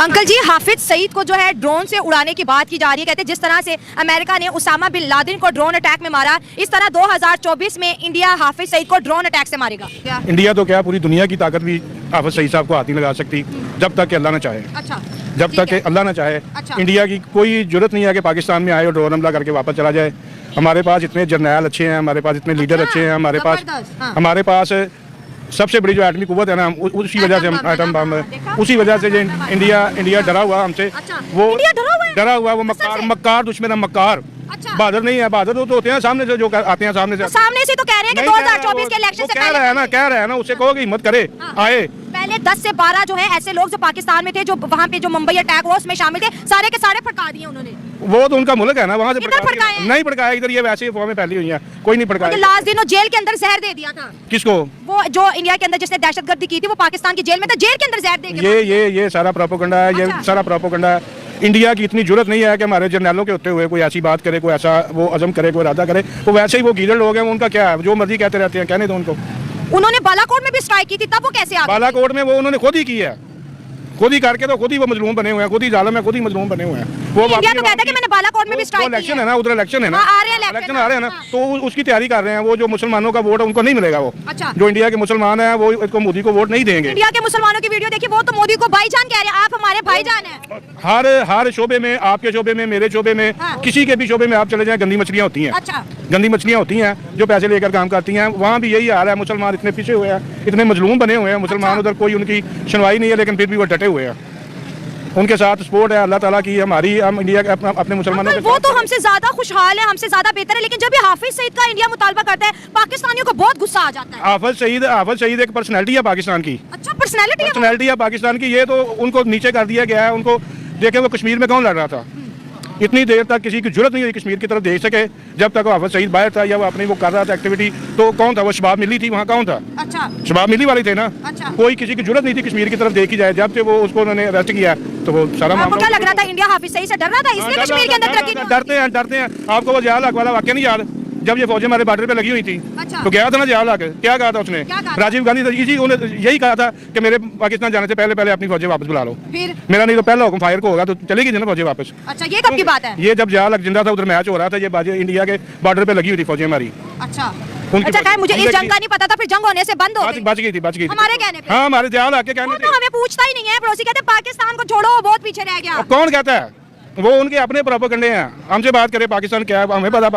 Uncle जी, हाफिज सईद को जो है ड्रोन से उड़ाने की बात की जा रही है। कहते हैं जिस तरह से अमेरिका ने उसामा बिन लादेन को ड्रोन अटैक में मारा, इस तरह 2024 में इंडिया हाफिज सईद को ड्रोन अटैक से मारेगा। क्या इंडिया तो क्या पूरी दुनिया की ताकत भी हाफिज सईद साहब को हाथ नहीं लगा सकती जब तक कि अल्लाह न चाहे। अच्छा, जब तक कि अल्लाह न चाहे अच्छा। इंडिया की कोई जरूरत नहीं है कि पाकिस्तान में आए और ड्रोन हमला करके वापस चला जाए। हमारे पास इतने जर्नैल अच्छे हैं, हमारे पास इतने लीडर अच्छे हैं, हमारे पास सबसे बड़ी जो एटमी कुव्वत है ना, उसी वजह से हम एटम बम, उसी वजह से जो इंडिया डरा हुआ हमसे। वो डरा हुआ, वो मक्कार दुश्मन है, मक्कार। बहादुर नहीं है, बहादुर तो होते हैं सामने से, जो आते हैं सामने से तो कह रहे हैं कि 2024 के इलेक्शन से कह रहा है ना, उससे कहो कि हिम्मत करे आए। पहले 10 से 12 जो है ऐसे लोग जो पाकिस्तान में थे, जो वहाँ पे जो मुंबई अटैक हुआ उसमें शामिल थे, सारे के सारे फटका दिए उन्होंने। वो तो उनका मुल्क है ना, वहाँ से नहीं भड़काया। इधर ये वैसे फॉर्म में फैली हुई है, कोई नहीं भड़काया। लास्ट दिन जेल के अंदर जहर दे दिया था। किसको? वो जो इंडिया के अंदर जिसने दहशतगर्दी की थी, वो पाकिस्तान की जेल में था, जेल के अंदर जहर दे दिया। ये सारा प्रोपेगेंडा है, ये सारा प्रोपेगेंडा है। इंडिया की इतनी जरूरत नहीं है कि हमारे जर्नैलों के होते हुए कोई ऐसी बात करे, कोई ऐसा वो अज़म करे, कोई इरादा करे। वो वैसे ही वो गीदड़ लोग हैं, उनका क्या है, जो मर्जी कहते रहते हैं, कहने दो उनको। उन्होंने बालाकोट में भी स्ट्राइक की थी, तब वो कैसे आ गए? बालाकोट में वो उन्होंने खुद ही की है, खुद ही करके तो खुद ही वो मजलूम बने हुए हैं, खुद ही जालिम है, खुद ही मजलूम बने हुए हैं। वो इंडिया तो कहता है कि मैंने बालाकोट में भी स्ट्राइक की है। इलेक्शन है ना, उधर इलेक्शन है ना, इलेक्शन आ रहे हैं ना, तो उसकी तैयारी कर रहे हैं। वो जो मुसलमानों का वोट है उनको नहीं मिलेगा। वो जो इंडिया के मुसलमान है वो इसको मोदी को वोट नहीं देंगे। इंडिया के मुसलमानों की वीडियो देखिए, वो तो मोदी को भाईजान कह रहे हैं, आप हमारे भाईजान हैं। हर शोबे में, आपके शोबे में, मेरे शोबे में, किसी के भी शोबे में आप चले जाएं, गंदी मछलियाँ होती हैं। गंदी मछलियाँ होती हैं जो पैसे लेकर काम करती हैं। वहाँ भी यही हाल है, मुसलमान इतने पीछे हुए हैं, इतने मजलूम बने हुए हैं मुसलमान। उधर कोई उनकी सुनवाई नहीं है, लेकिन फिर भी वो डटे हुए हैं। उनके साथ सपोर्ट है अल्लाह ताला की, हमारी, हम इंडिया के अपने मुसलमानों के। वो तो हमसे ज्यादा खुशहाल है, हमसे ज्यादा बेहतर है, लेकिन जब ये हाफिज सईद का इंडिया मुतालबा करता है, पाकिस्तानियों को बहुत गुस्सा आ जाता है। हाफिज सईद एक पर्सनैलिटी है पाकिस्तान की। अच्छा, पर्सनैलिटी है पाकिस्तान की। ये तो उनको नीचे कर दिया गया है। उनको देखे, वो कश्मीर में कौन लड़ रहा था? इतनी देर तक किसी की जरूरत नहीं हुई कश्मीर की तरफ देख सके। जब तक हाफिज सईद बाहर था या वो अपनी वो कर रहा था एक्टिविटी, तो कौन था वो? शबाब मिली थी वहाँ, कौन था? अच्छा, शबाब मिली वाले थे ना। अच्छा। कोई किसी की जरूरत नहीं थी कश्मीर की तरफ देखी जाए। जब से वो उसको उन्होंने अरेस्ट किया तो वो सारा मामला। क्या लग रहा था इंडिया हाफिज सईद से डर रहा था, इसलिए कश्मीर के अंदर डरते हैं। आपको वो जयाल हक वाला वाकया नहीं याद? जब ये फौजें हमारे बॉर्डर पे लगी हुई थी, तो गया था ना जयाल हक। क्या कहा था उसने? राजीव गांधी यही कहा था कि मेरे पाकिस्तान जाने से पहले अपनी फौजें वापस बुला लो। फिर मेरा नहीं तो पहला हुक्म फायर को होगा, तो चलेगी ना फौजें वापस। अच्छा, ये कब की बात है? ये जब जयाल हक जिंदा था, उधर मैच हो रहा था, ये बाजी इंडिया के बॉर्डर पे लगी हुई थी फौजें हमारी। अच्छा, मुझे इस जंग का नहीं पता था, फिर जंग होने से बंद हो गई। बच गई थी हमारे कहने पे। हाँ, हमारे जयाल हक के कहने पे। हमें पूछता ही नहीं है, पड़ोसी कहते पाकिस्तान को छोड़ो, वो बहुत पीछे रह गया। कौन कहता है? वो उनके अपने प्रोपेगेंडे हैं। हमसे बात करे पाकिस्तान क्या है, हमें पता।